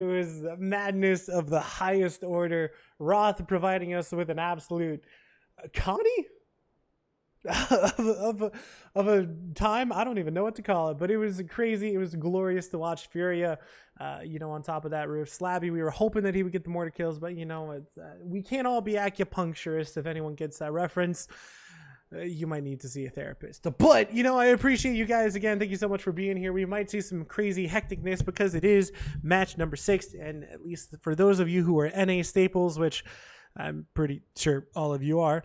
It was madness of the highest order. Roth providing us with an absolute comedy of a time. I don't even know what to call it, but it was crazy. It was glorious to watch Furia, on top of that roof. Slabby, we were hoping that he would get the mortar kills, but we can't all be acupuncturists. If anyone gets that reference, you might need to see a therapist. But, I appreciate you guys again. Thank you so much for being here. We might see some crazy hecticness because it is match number 6. And at least for those of you who are NA staples, which I'm pretty sure all of you are,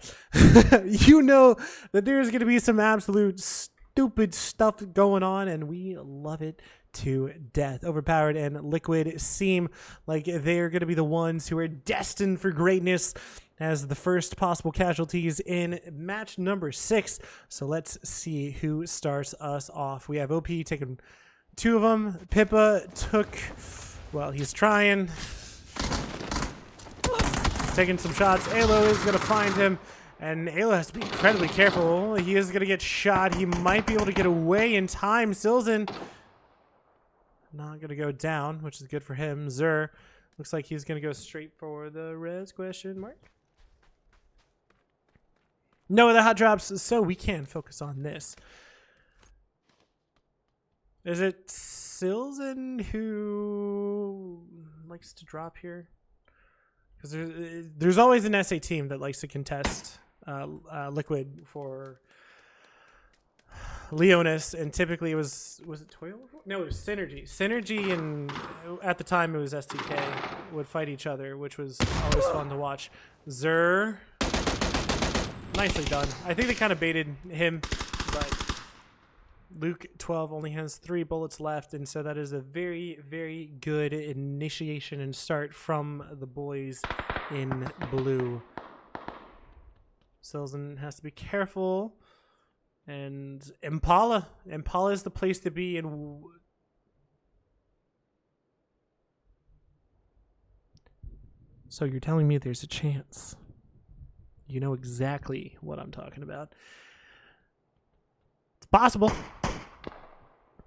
you know that there's going to be some absolute stupid stuff going on, and we love it to death. Overpowered and Liquid seem like they're going to be the ones who are destined for greatness as the first possible casualties in match number 6. So let's see who starts us off. We have OP taking 2 of them. Pippa took, well, he's trying. Taking some shots. Alo is going to find him, and Alo has to be incredibly careful. He is going to get shot. He might be able to get away in time. Silzen not going to go down, which is good for him. Zer looks like he's going to go straight for the res question mark. No other hot drops, so we can focus on this. Is it Silzen who likes to drop here? Because there's always an SA team that likes to contest Liquid for Leonis, and typically it was it Toil? No, it was Synergy. Synergy, and at the time it was STK, would fight each other, which was always fun to watch. Zer, nicely done. I think they kind of baited him, but Luke 12 only has 3 bullets left, and so that is a very, very good initiation and start from the boys in blue. Silzen has to be careful, and Impala is the place to be. And so you're telling me there's a chance? You know exactly what I'm talking about. It's possible.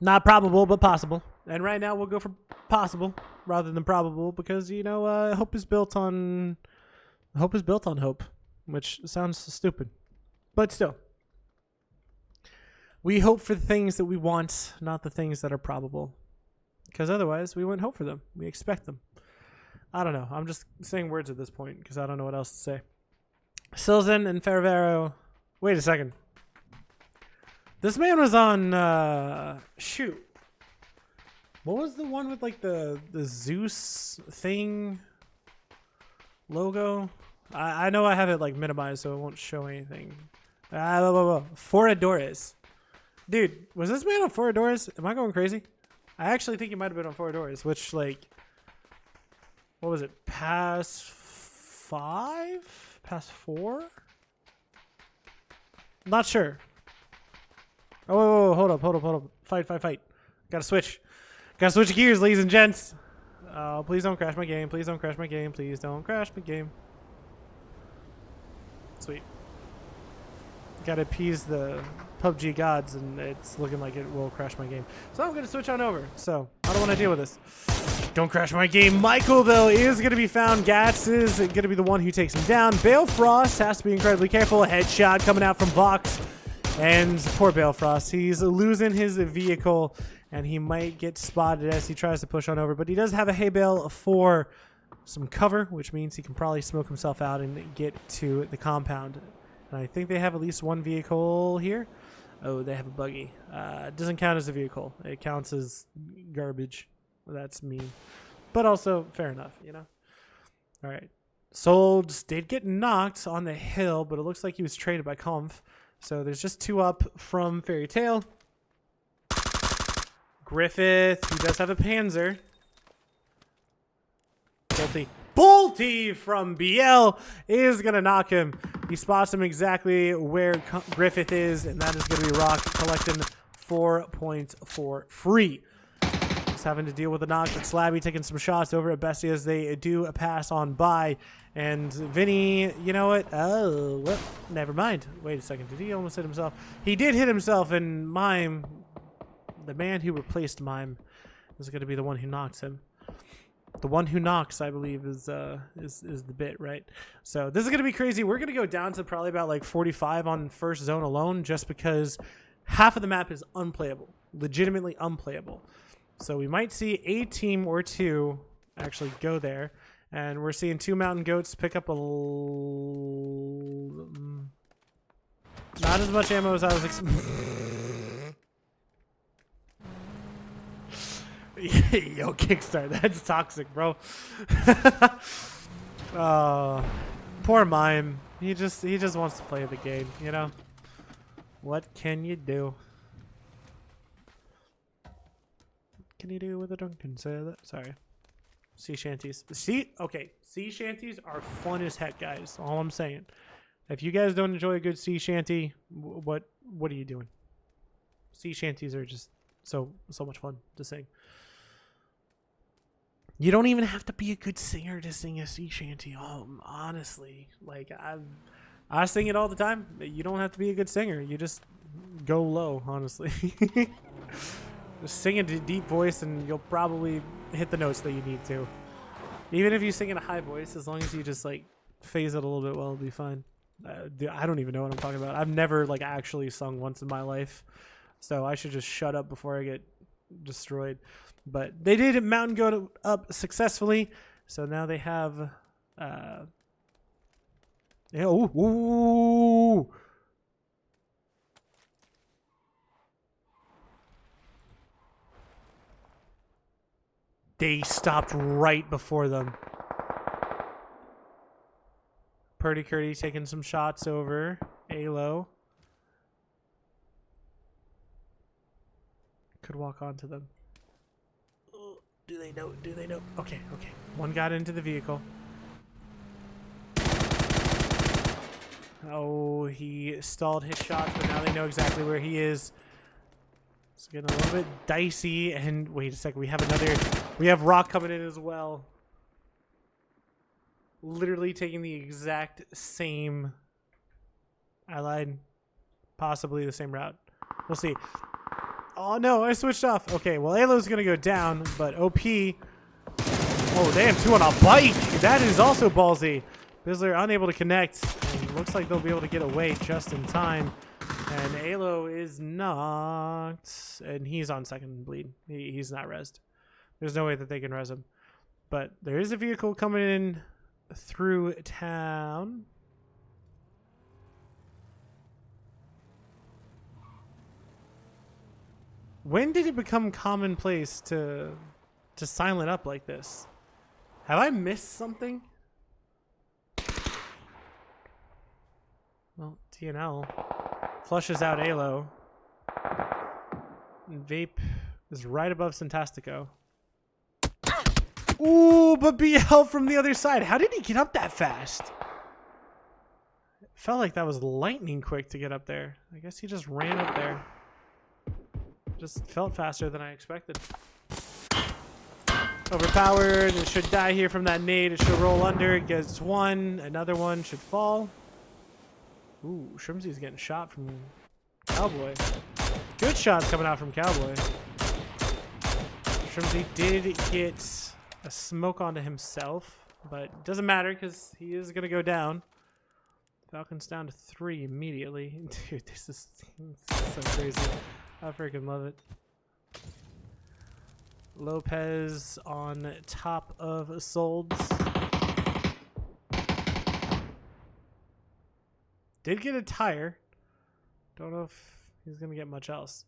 Not probable, but possible. And right now we'll go for possible rather than probable because, hope is built on hope, which sounds stupid. But still, we hope for the things that we want, not the things that are probable. Because otherwise, we wouldn't hope for them. We expect them. I don't know. I'm just saying words at this point because I don't know what else to say. Silzen and Fervero. Wait a second. This man was on, shoot. What was the one with, like, the Zeus thing logo? I know I have it, like, minimized, so it won't show anything. Foradores. Dude, was this man on Foradores? Am I going crazy? I actually think he might have been on Foradores, which, like, what was it? Pass 5? Pass 4? Not sure. Oh, hold up. Fight. Gotta switch gears, ladies and gents. Oh, please don't crash my game. Please don't crash my game. Sweet. Gotta appease the PUBG gods, and it's looking like it will crash my game. So I'm gonna switch on over. So I don't want to deal with this. Don't crash my game. Michael, though, is going to be found. Gats is going to be the one who takes him down. Balefrost has to be incredibly careful. A headshot coming out from Vox. And poor Balefrost. He's losing his vehicle, and he might get spotted as he tries to push on over. But he does have a hay bale for some cover, which means he can probably smoke himself out and get to the compound. And I think they have at least one vehicle here. Oh, they have a buggy. It doesn't count as a vehicle. It counts as garbage. That's mean. But also, fair enough, All right. Solds did get knocked on the hill, but it looks like he was traded by Conf. So there's just 2 up from Fairy Tail. Griffith, who does have a Panzer. Bolty from BL is going to knock him. He spots him exactly where Griffith is, and that is going to be Rock collecting 4 points for free. Just having to deal with the knock, but Slabby taking some shots over at Bessie as they do a pass on by. And Vinny, you know what? Oh, well, never mind. Wait a second. Did he almost hit himself? He did hit himself, and Mime, the man who replaced Mime, is going to be the one who knocks him. The one who knocks, I believe, is the bit, right? So this is gonna be crazy. We're gonna go down to probably about like 45 on first zone alone, just because half of the map is unplayable, legitimately unplayable. So we might see a team or two actually go there, and we're seeing 2 mountain goats pick up not as much ammo as I was Yo, Kickstart, that's toxic, bro. Poor Mime. He just wants to play the game, you know? What can you do? What can you do with a drunken sailor? Sorry. Sea shanties. Sea shanties are fun as heck, guys. All I'm saying. If you guys don't enjoy a good sea shanty, what are you doing? Sea shanties are just so much fun to sing. You don't even have to be a good singer to sing a sea shanty. Honestly, like I sing it all the time. You don't have to be a good singer. You just go low, honestly. Just sing in a deep voice and you'll probably hit the notes that you need to. Even if you sing in a high voice, as long as you just like phase it a little bit well, it'll be fine. I don't even know what I'm talking about. I've never like actually sung once in my life, so I should just shut up before I get destroyed. But they did mountain go up successfully, so now they have ooh. They stopped right before them. Purdy Curdy taking some shots over Alo. Could walk onto them. Do they know? Do they know? Okay, okay. One got into the vehicle. Oh, he stalled his shot, but now they know exactly where he is. It's getting a little bit dicey. And wait a second, we have Rock coming in as well. Literally taking the exact same, I lied, possibly the same route. We'll see. Oh no, I switched off. Okay, well Alo's gonna go down, but OP. Oh damn, 2 on a bike. That is also ballsy. Bizzler unable to connect. And looks like they'll be able to get away just in time. And Alo is knocked. And he's on second bleed. He's not rezzed. There's no way that they can res him. But there is a vehicle coming in through town. When did it become commonplace to silent up like this? Have I missed something? Well, TNL flushes out Alo. And Vape is right above Fantastico. Ooh, but BL from the other side. How did he get up that fast? It felt like that was lightning quick to get up there. I guess he just ran up there. Just felt faster than I expected. Overpowered. It should die here from that nade. It should roll under. It gets one. Another one should fall. Ooh, Shrimzy's getting shot from Cowboy. Good shots coming out from Cowboy. Shrimzy did get a smoke onto himself, but it doesn't matter because he is going to go down. Falcon's down to 3 immediately. Dude, this is so crazy. I freaking love it. Lopez on top of Solds. Did get a tire. Don't know if he's going to get much else.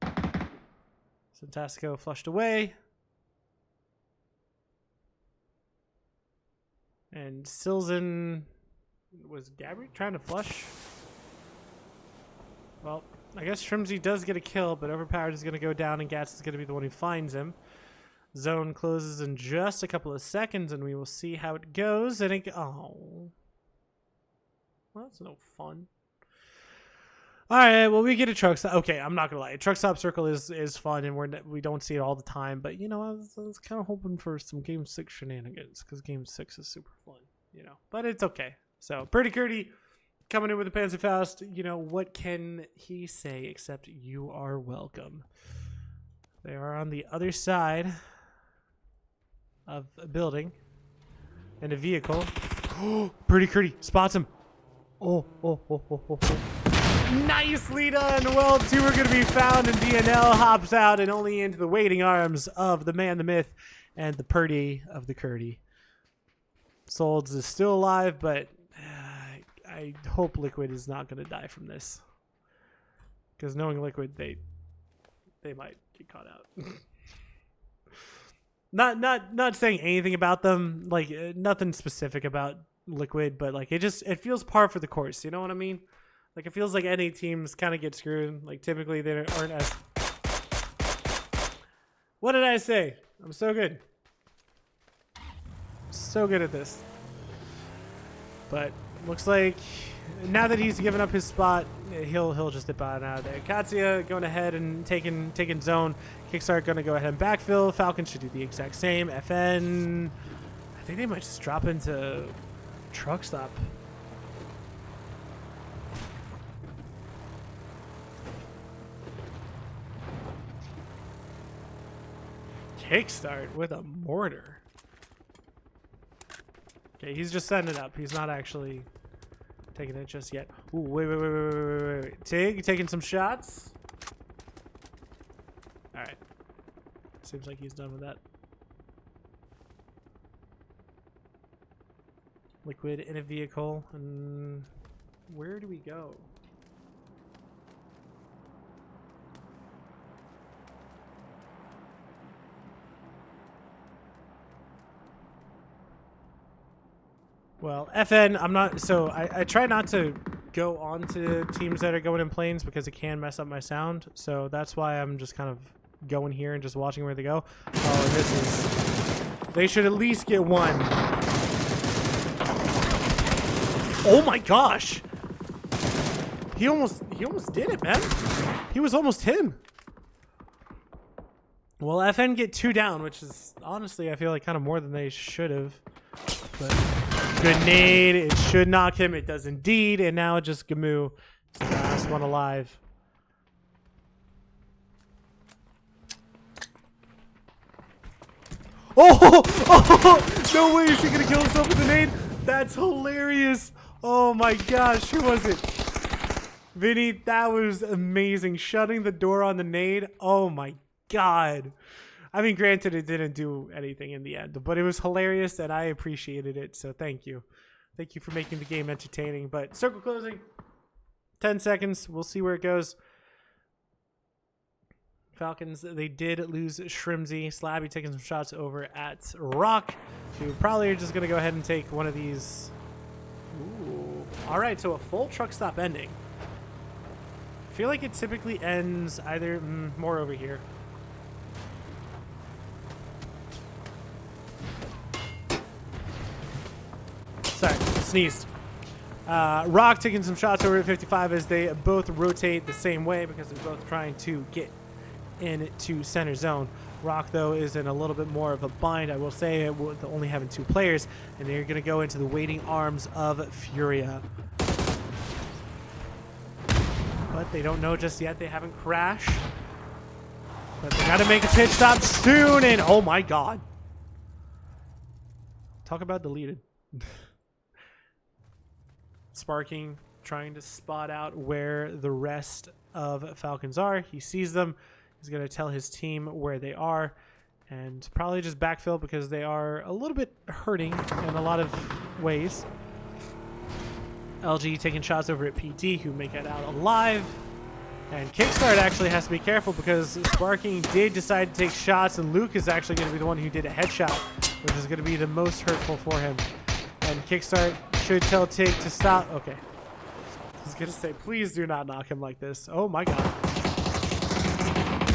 Fantastico flushed away. And Silzen... Was Gabriel trying to flush? Well, I guess Shrimzy does get a kill, but Overpowered is going to go down and Gats is going to be the one who finds him. Zone closes in just a couple of seconds and we will see how it goes. And it... Oh. Well, that's no fun. Alright, well, we get a truck stop. Okay, I'm not going to lie. Truck stop circle is fun and we don't see it all the time. But, you know, I was kind of hoping for some Game 6 shenanigans because Game 6 is super fun, you know. But it's okay. So, Purdy Curdy coming in with the Panzerfaust. You know, what can he say except you are welcome? They are on the other side. of a building and a vehicle. Pretty Curdy spots him. Oh. Nicely done. Well, two are going to be found, and DNL hops out and only into the waiting arms of the man, the myth, and the Purdy of the Curdy. Solds is still alive, but I hope Liquid is not going to die from this. Because knowing Liquid, they might get caught out. Not saying anything about them, like nothing specific about Liquid, but like it feels par for the course. You know what I mean? Like it feels like NA teams kind of get screwed. Like typically they aren't as. What did I say? I'm so good. So good at this. But looks like now that he's given up his spot, he'll just dip out of there. Katsuya going ahead and taking zone. Kickstart going to go ahead and backfill. Falcon should do the exact same. FN, I think they might just drop into truck stop. Kickstart with a mortar. Okay, he's just setting it up. He's not actually taking it just yet. Ooh, wait. Tig taking some shots. All right. Seems like he's done with that. Liquid in a vehicle. And where do we go? Well, FN, I'm not, so I try not to go on to teams that are going in planes because it can mess up my sound. So that's why I'm just kind of going here and just watching where they go. Oh, this is, they should at least get one. Oh my gosh. He almost did it, man. He was almost him. Well, FN get 2 down, which is honestly, I feel like kind of more than they should have. But grenade, it should knock him. It does indeed. And now just Gamu is the last one alive. Oh, no way is he going to kill himself with a grenade. That's hilarious. Oh my gosh, who was it? Vinny, that was amazing. Shutting the door on the nade. Oh my God. I mean, granted, it didn't do anything in the end, but it was hilarious and I appreciated it. So thank you. Thank you for making the game entertaining. But circle closing, 10 seconds. We'll see where it goes. Falcons, they did lose Shrimsy. Slabby taking some shots over at Rock, who probably are just going to go ahead and take one of these. Ooh. All right, so a full truck stop ending. I feel like it typically ends either more over here. Sorry, sneezed. Rock taking some shots over at 55 as they both rotate the same way because they're both trying to get into center zone. Rock, though, is in a little bit more of a bind, I will say, with only having 2 players, and they're going to go into the waiting arms of Furia. But they don't know just yet. They haven't crashed. But they got to make a pit stop soon, and oh my God. Talk about deleted. Sparking, trying to spot out where the rest of Falcons are. He sees them. He's going to tell his team where they are and probably just backfill because they are a little bit hurting in a lot of ways. LG taking shots over at PT, who make it out alive. And Kickstart actually has to be careful because Sparking did decide to take shots, and Luke is actually going to be the one who did a headshot, which is going to be the most hurtful for him. And Kickstart should tell Tig to stop. Okay. I was going to say, please do not knock him like this. Oh my God.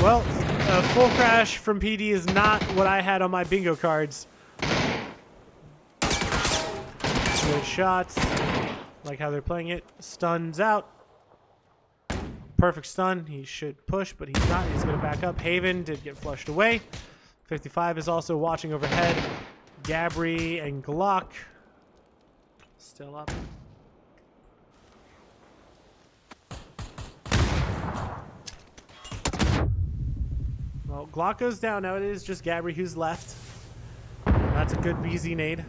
Well, a full crash from PD is not what I had on my bingo cards. Good shots. Like how they're playing it. Stuns out. Perfect stun. He should push, but he's not. He's going to back up. Haven did get flushed away. 55 is also watching overhead. Gabri and Glock still up. Well, Glock goes down. Now it is just Gabri who's left. That's a good BZ nade.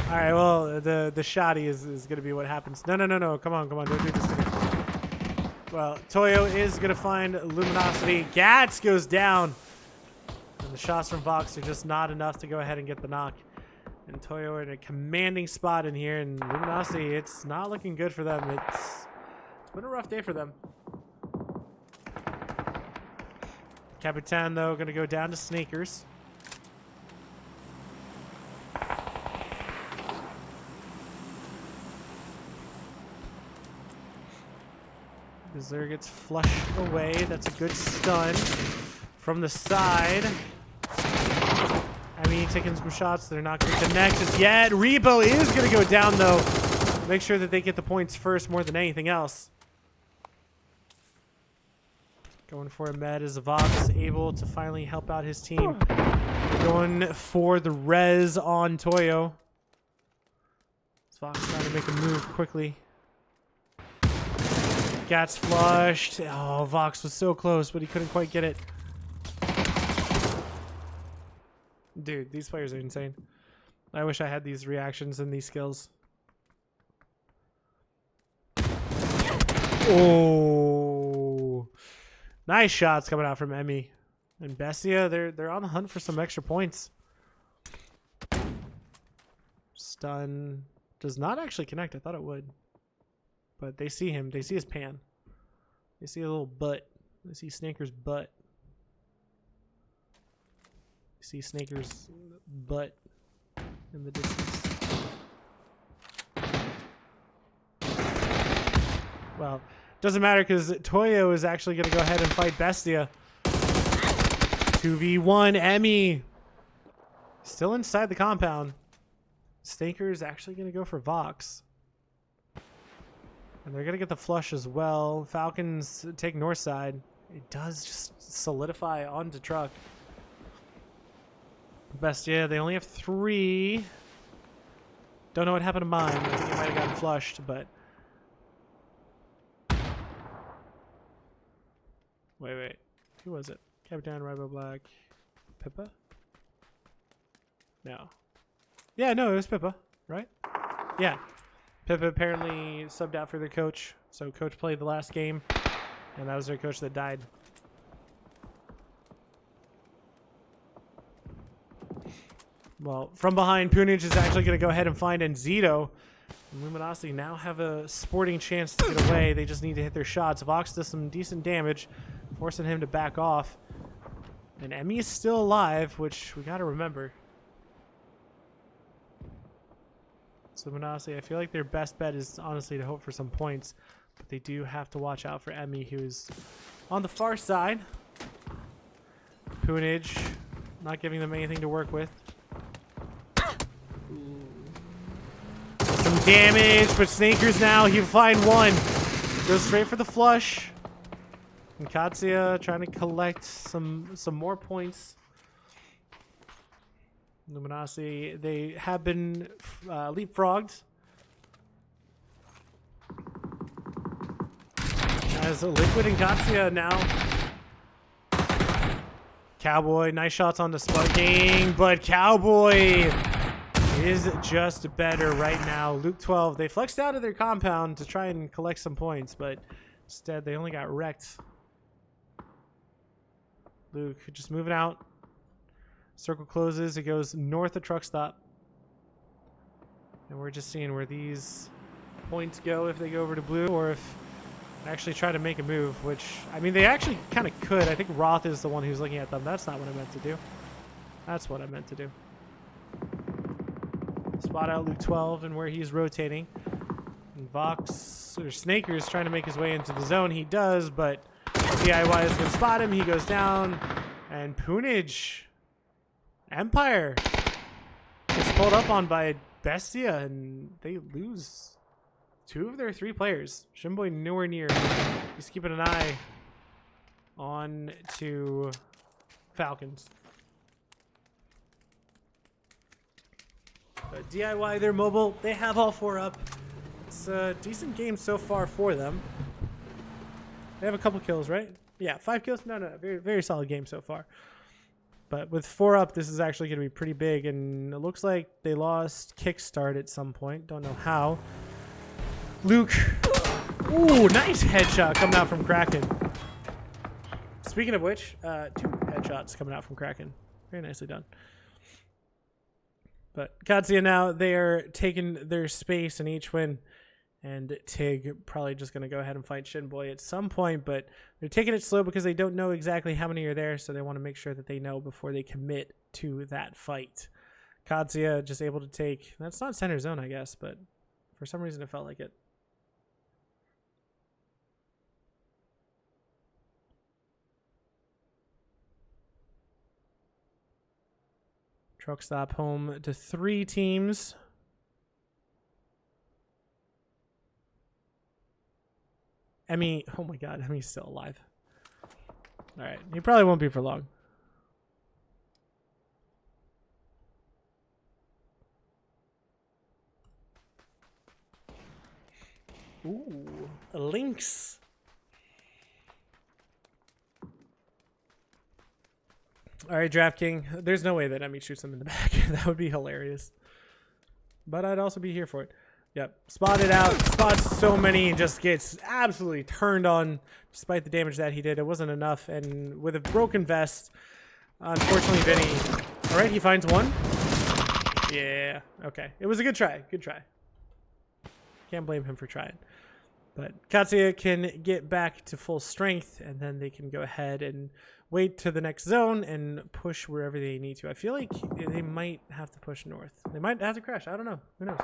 All right, well, the shoddy is going to be what happens. No. Come on. Don't do this to me. Well, Toyo is going to find Luminosity. Gats goes down. And the shots from Vox are just not enough to go ahead and get the knock. And Toyo are in a commanding spot in here. And Luminosity, it's not looking good for them. It's been a rough day for them. Capitan, though, going to go down to Snakers. Bizarre gets flushed away. That's a good stun from the side. I mean, taking some shots. They're not going to connect as yet. Rebo is going to go down, though. Make sure that they get the points first more than anything else. Going for a med as Vox able to finally help out his team. Going for the res on Toyo. Vox trying to make a move quickly. Gats flushed. Oh, Vox was so close, but he couldn't quite get it. Dude, these players are insane. I wish I had these reactions and these skills. Oh, nice shots coming out from Emmy and Bestia. They're on the hunt for some extra points. Stun does not actually connect. I thought it would. But they see him. They see his pan. They see a little butt. They see Snaker's butt. They see Snaker's butt in the distance. Well, doesn't matter because Toyo is actually going to go ahead and fight Bestia. 2v1 Emmy. Still inside the compound. Snaker is actually going to go for Vox. And they're going to get the flush as well. Falcons take north side. It does just solidify onto truck. Bestia, they only have 3. Don't know what happened to mine. I think it might have gotten flushed, but... Wait. Who was it? Capitan, Ribo Black, Pippa? No. Yeah, no, it was Pippa, right? Yeah. Pippa apparently subbed out for their coach. So coach played the last game, and that was their coach that died. Well, from behind, Punage is actually going to go ahead and find Enzito. And Luminosity now have a sporting chance to get away. They just need to hit their shots. Vox does some decent damage, forcing him to back off. And Emmy is still alive, which we got to remember. So Luminosity, I feel like their best bet is honestly to hope for some points. But they do have to watch out for Emmy, who's on the far side. Punage not giving them anything to work with. Some damage, but Snakers now, he'll find one. Goes straight for the flush. And Katsuya trying to collect some more points. Luminosity, they have been leapfrogged. As Liquid and Katsuya now. Cowboy, nice shots on the sparking, but Cowboy is just better right now. Luke 12, they flexed out of their compound to try and collect some points, but instead they only got wrecked. Luke just moving out. Circle closes. It goes north of truck stop. And we're just seeing where these points go if they go over to blue or if they actually try to make a move, which, I mean, they actually kind of could. I think Roth is the one who's looking at them. That's not what I meant to do. That's what I meant to do. Spot out Luke 12 and where he's rotating. And Vox, or Snaker, is trying to make his way into the zone. He does, but DIY is going to spot him. He goes down. And Punage, Empire, gets pulled up on by Bestia, and they lose 2 of their 3 players. Shimboy nowhere near. He's keeping an eye on to Falcons. But DIY, they're mobile. They have all 4 up. It's a decent game so far for them. They have a couple kills, right? Yeah, 5 kills. No, very very solid game so far. But with 4 up, this is actually going to be pretty big, and it looks like they lost kickstart at some point. Don't know how. Luke. Ooh, nice headshot coming out from Kraken. Speaking of which, 2 headshots coming out from Kraken. Very nicely done. But Katsuya now, they are taking their space in each win. And Tig probably just going to go ahead and fight Shinboy at some point. But they're taking it slow because they don't know exactly how many are there. So they want to make sure that they know before they commit to that fight. Katsuya just able to take... That's not center zone, I guess. But for some reason, it felt like it. Truck stop home to 3 teams. Emmy, oh my god, Emmy's still alive. Alright, he probably won't be for long. Ooh, a lynx. Alright, DraftKing. There's no way that Emmy shoots him in the back. That would be hilarious. But I'd also be here for it. Yep, spotted out, spots so many, and just gets absolutely turned on despite the damage that he did. It wasn't enough, and with a broken vest, unfortunately, Vinny... Alright, he finds one. Yeah, okay. It was a good try, good try. Can't blame him for trying. But Katsuya can get back to full strength, and then they can go ahead and wait to the next zone and push wherever they need to. I feel like they might have to push north. They might have to crash, I don't know. Who knows?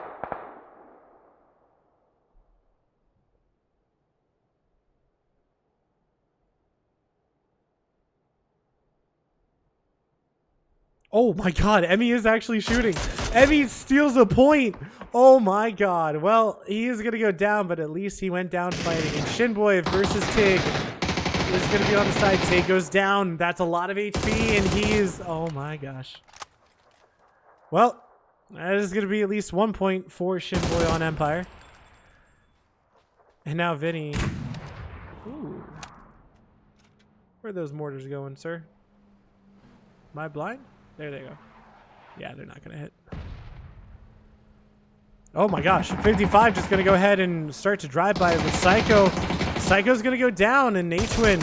Oh my god, Emmy is actually shooting. Emmy steals a point. Oh my god. Well, he is going to go down, but at least he went down fighting. And Shinboy versus Tig is going to be on the side. Tig goes down. That's a lot of HP, and he's... Oh my gosh. Well, that is going to be at least 1 point for Shinboy on Empire. And now Vinny. Ooh. Where are those mortars going, sir? Am I blind? There they go. Yeah, they're not going to hit. Oh my gosh. 55 just going to go ahead and start to drive by with Psycho. Psycho's going to go down, and H-Win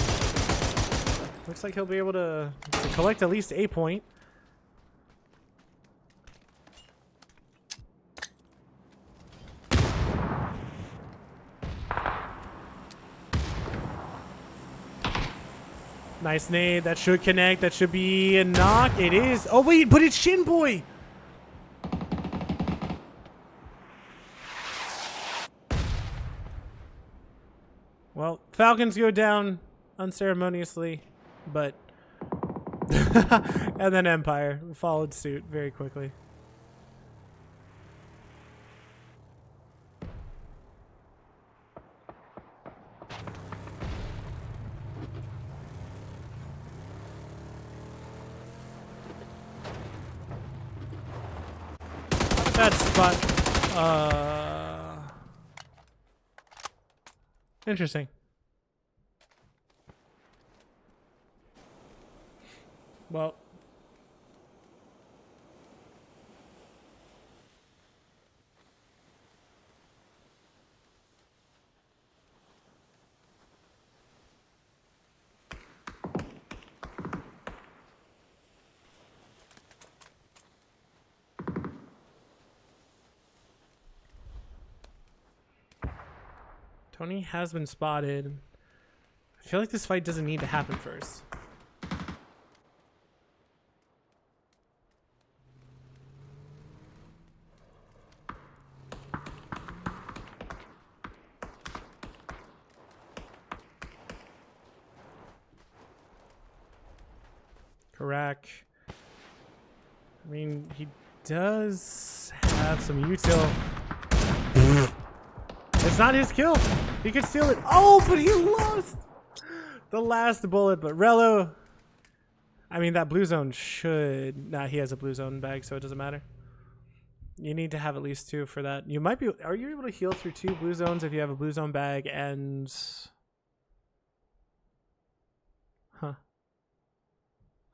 looks like he'll be able to collect at least a point. Nice nade. That should connect. That should be a knock. It is. Oh, wait, but it's Shinboy. Well, Falcons go down unceremoniously, but... and then Empire followed suit very quickly. That spot. Interesting. Well. Tony has been spotted. I feel like this fight doesn't need to happen first. Correct. I mean, he does have some util. It's not his kill. He could steal it. Oh, but he lost the last bullet. But Rello, I mean, that blue zone should... Nah, he has a blue zone bag, so it doesn't matter. You need to have at least 2 for that. You might be... Are you able to heal through 2 blue zones if you have a blue zone bag and...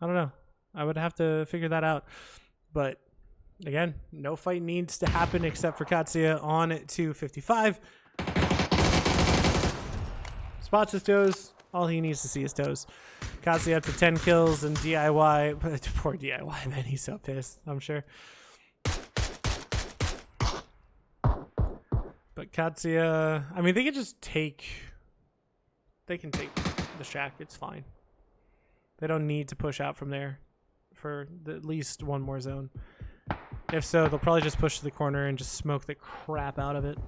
I don't know. I would have to figure that out. But again, no fight needs to happen except for Katsuya on 255. Spots his toes. All he needs to see is toes. Katsuya up to 10 kills and DIY. But poor DIY, man. He's so pissed, I'm sure. But Katsuya, I mean, they can just take... They can take the shack. It's fine. They don't need to push out from there for at least one more zone. If so, they'll probably just push to the corner and just smoke the crap out of it.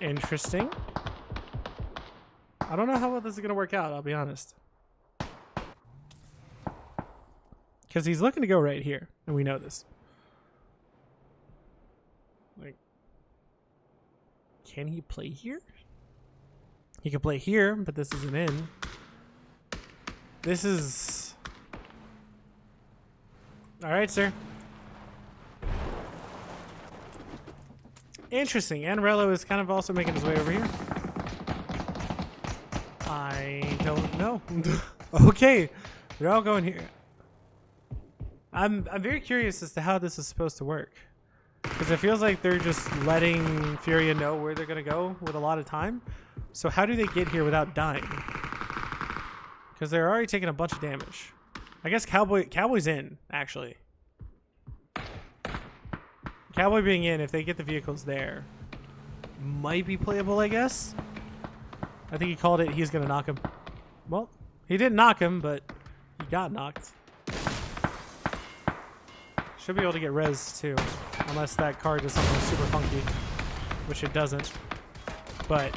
Interesting. I don't know how well this is going to work out, I'll be honest. Because he's looking to go right here, and we know this. Like, can he play here? He can play here, but this isn't in. This is... Alright, sir. Interesting. And Rello is kind of also making his way over here. I don't know. Okay. They're all going here. I'm very curious as to how this is supposed to work. Because it feels like they're just letting Furia know where they're going to go with a lot of time. So how do they get here without dying? Because they're already taking a bunch of damage. I guess Cowboy's in, actually. Cowboy being in, if they get the vehicles there, might be playable, I guess. I think he called it. He's going to knock him. Well, he didn't knock him, but he got knocked. Should be able to get res too, unless that card does something super funky, which it doesn't. But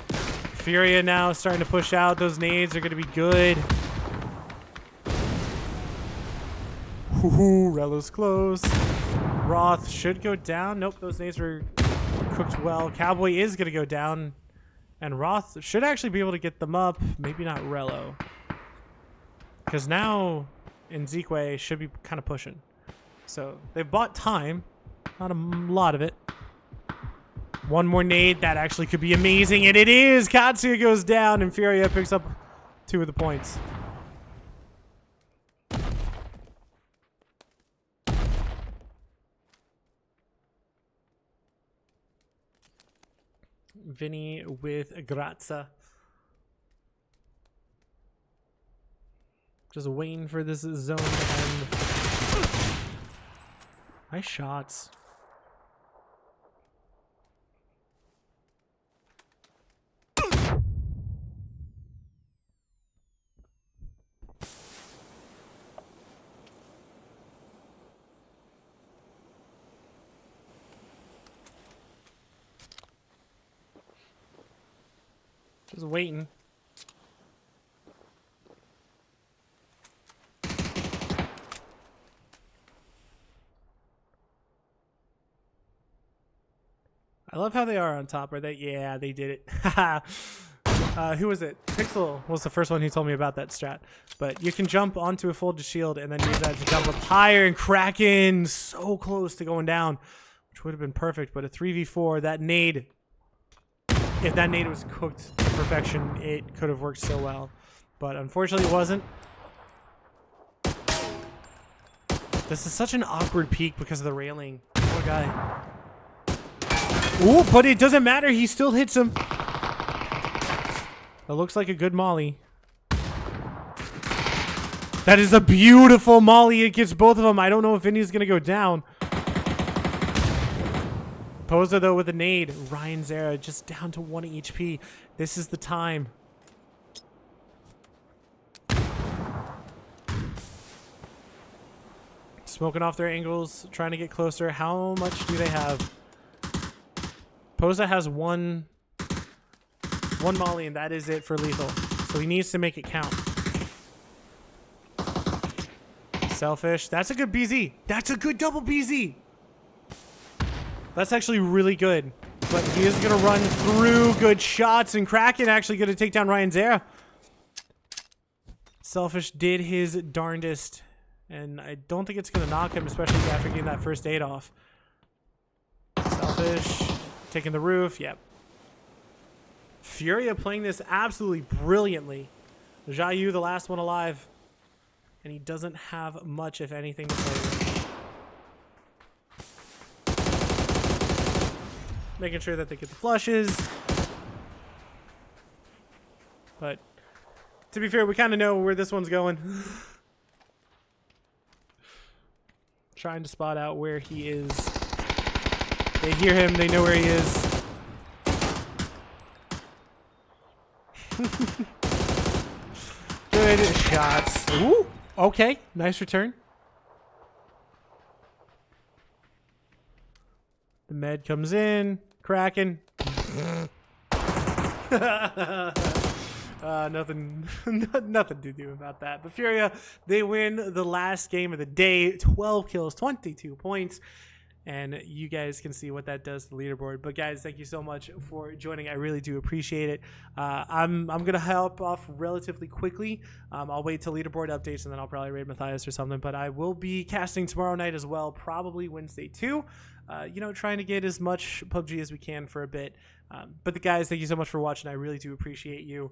Furia now starting to push out. Those nades are going to be good. Woohoo, Rello's close. Roth should go down. Nope, those nades were cooked well. Cowboy is going to go down. And Roth should actually be able to get them up. Maybe not Rello. Because now Nzikwe should be kind of pushing. So they've bought time. Not a lot of it. One more nade. That actually could be amazing. And it is! Katsuya goes down and Furia picks up 2 of the points. Vinny with Grazza. Just waiting for this zone to end. Nice shots. Just waiting. I love how they are on top. Are they? Yeah, they did it. Who was it? Pixel was the first one who told me about that strat. But you can jump onto a folded shield and then use that to jump up higher and Kraken so close to going down, which would have been perfect. But a 3v4, that nade, if that nade was cooked to perfection, it could have worked so well. But unfortunately it wasn't. This is such an awkward peak because of the railing. Poor guy. Ooh, but it doesn't matter. He still hits him. That looks like a good molly. That is a beautiful molly. It gets both of them. I don't know if Vinny's going to go down. Posa, though, with a nade. Ryan Zera just down to 1 HP. This is the time. Smoking off their angles, trying to get closer. How much do they have? Posa has one molly, and that is it for lethal. So he needs to make it count. Selfish. That's a good BZ. That's a good double BZ. That's actually really good. But he is going to run through good shots, and Kraken actually going to take down Ryan Zera. Selfish did his darndest And I don't think it's going to knock him, especially after getting that first aid off. Selfish. Taking the roof. Yep. Furia playing this absolutely brilliantly. Jayu, the last one alive. And he doesn't have much, if anything, to play with. Making sure that they get the flushes. But to be fair, we kind of know where this one's going. Trying to spot out where he is. They hear him. They know where he is. Good shots. Ooh, okay. Nice return. The med comes in. Kraken. Nothing to do about that. But Furia, they win the last game of the day. 12 kills, 22 points. And you guys can see what that does to the leaderboard. But guys, thank you so much for joining. I really do appreciate it. I'm gonna help off relatively quickly. I'll wait till leaderboard updates and then I'll probably raid Matthias or something. But I will be casting tomorrow night as well, probably Wednesday too. Trying to get as much PUBG as we can for a bit. But the guys, thank you so much for watching. I really do appreciate you.